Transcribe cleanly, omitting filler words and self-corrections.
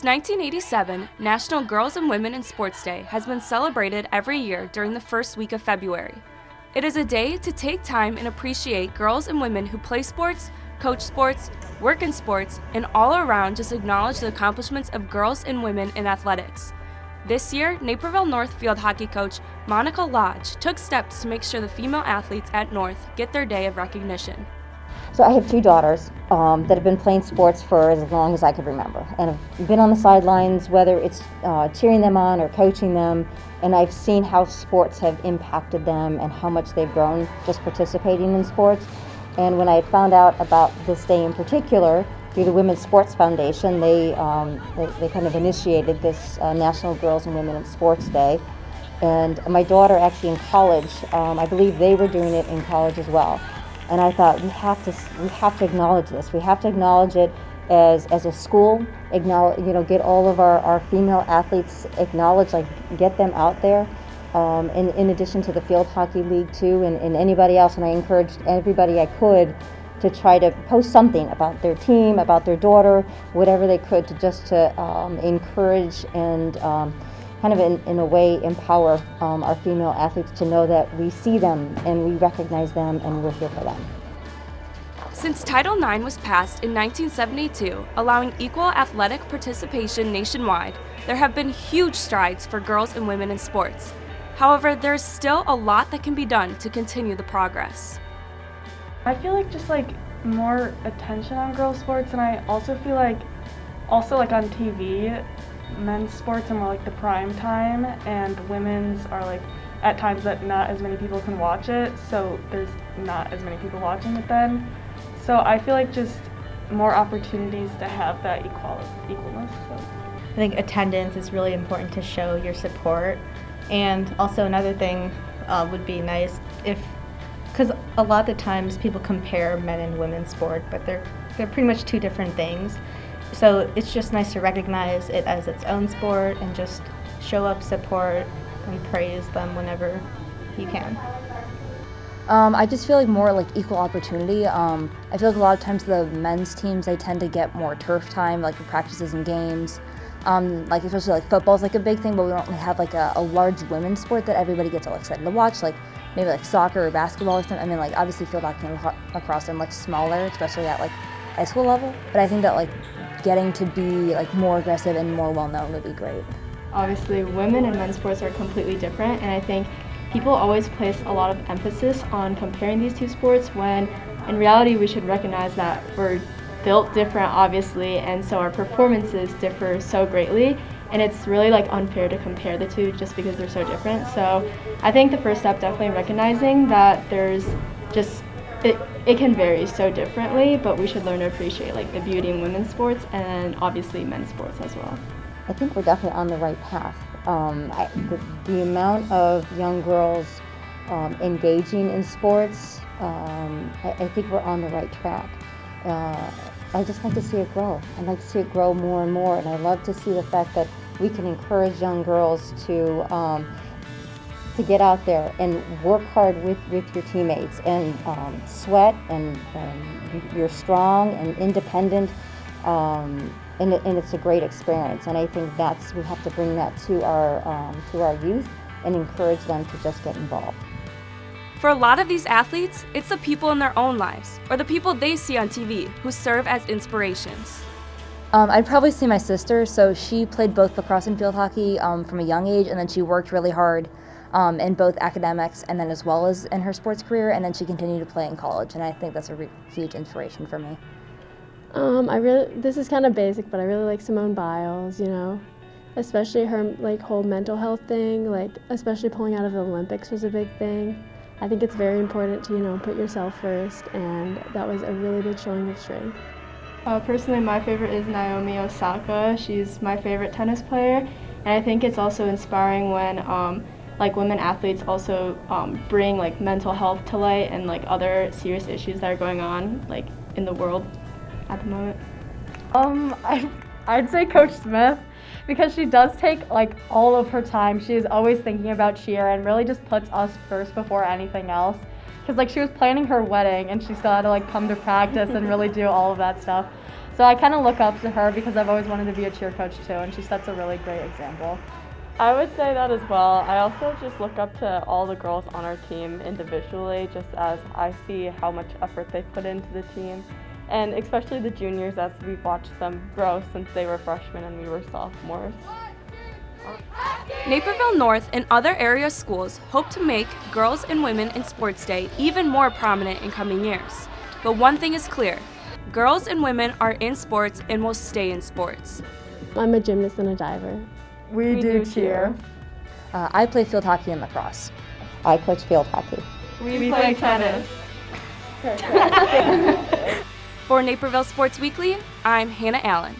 Since 1987, National Girls and Women in Sports Day has been celebrated every year during the first week of February. It is a day to take time and appreciate girls and women who play sports, coach sports, work in sports, and all around just acknowledge the accomplishments of girls and women in athletics. This year, Naperville North field hockey coach Monica Lodge took steps to make sure the female athletes at North get their day of recognition. So I have two daughters that have been playing sports for as long as I could remember, and have been on the sidelines, whether it's cheering them on or coaching them, and I've seen how sports have impacted them and how much they've grown just participating in sports. And when I had found out about this day in particular, through the Women's Sports Foundation, they kind of initiated this National Girls and Women in Sports Day. And my daughter actually in college, I believe they were doing it in college as well. And I thought we have to acknowledge this. We have to acknowledge it as a school. Get all of our female athletes acknowledged, like get them out there. In addition to the field hockey league too, and anybody else. And I encouraged everybody I could to try to post something about their team, about their daughter, whatever they could to encourage and kind of in a way empower our female athletes to know that we see them and we recognize them and we're here for them. Since Title IX was passed in 1972, allowing equal athletic participation nationwide, there have been huge strides for girls and women in sports. However, there's still a lot that can be done to continue the progress. I feel like just more attention on girls' sports, and I also feel like on TV, men's sports are more the prime time, and women's are at times that not as many people can watch it, so there's not as many people watching it then. So I feel like just more opportunities to have that equalness. So. I think attendance is really important to show your support, and also another thing would be nice because a lot of the times people compare men and women's sport, but they're pretty much two different things. So it's just nice to recognize it as its own sport and just show up, support, and praise them whenever you can. I just feel like more equal opportunity. I feel like a lot of times the men's teams, they tend to get more turf time, for practices and games. Especially football's a big thing, but we don't really have a large women's sport that everybody gets all excited to watch, maybe soccer or basketball or something. I mean, obviously field hockey and lacrosse are much smaller, especially at high school level. But I think that getting to be more aggressive and more well-known would be great. Obviously, women and men's sports are completely different, and I think people always place a lot of emphasis on comparing these two sports when in reality we should recognize that we're built different, obviously, and so our performances differ so greatly, and it's really unfair to compare the two just because they're so different. So I think the first step, definitely recognizing that there's just it can vary so differently, but we should learn to appreciate the beauty in women's sports and obviously men's sports as well. I think we're definitely on the right path. The amount of young girls engaging in sports, I think we're on the right track. I just like to see it grow. I'd like to see it grow more and more, and I love to see the fact that we can encourage young girls to get out there and work hard with your teammates and sweat, and you're strong and independent, and it's a great experience. And I think we have to bring that to our youth and encourage them to just get involved. For a lot of these athletes, it's the people in their own lives, or the people they see on TV, who serve as inspirations. I'd probably say my sister. So she played both lacrosse and field hockey from a young age, and then she worked really hard in both academics and then as well as in her sports career, and then she continued to play in college, and I think that's a huge inspiration for me. This is kind of basic, but I really like Simone Biles, especially her whole mental health thing, especially pulling out of the Olympics was a big thing. I think it's very important to, put yourself first, and that was a really big showing of strength. Personally, my favorite is Naomi Osaka. She's my favorite tennis player, and I think it's also inspiring when women athletes also bring mental health to light and other serious issues that are going on in the world at the moment. I'd say Coach Smith, because she does take all of her time. She is always thinking about cheer and really just puts us first before anything else. Because she was planning her wedding and she still had to come to practice and really do all of that stuff. So I kind of look up to her because I've always wanted to be a cheer coach too, and she sets a really great example. I would say that as well. I also just look up to all the girls on our team individually, just as I see how much effort they put into the team, and especially the juniors as we watched them grow since they were freshmen and we were sophomores. Naperville North and other area schools hope to make Girls and Women in Sports Day even more prominent in coming years. But one thing is clear, girls and women are in sports and will stay in sports. I'm a gymnast and a diver. We do cheer. I play field hockey and lacrosse. I coach field hockey. We play tennis. For Naperville Sports Weekly, I'm Hannah Allen.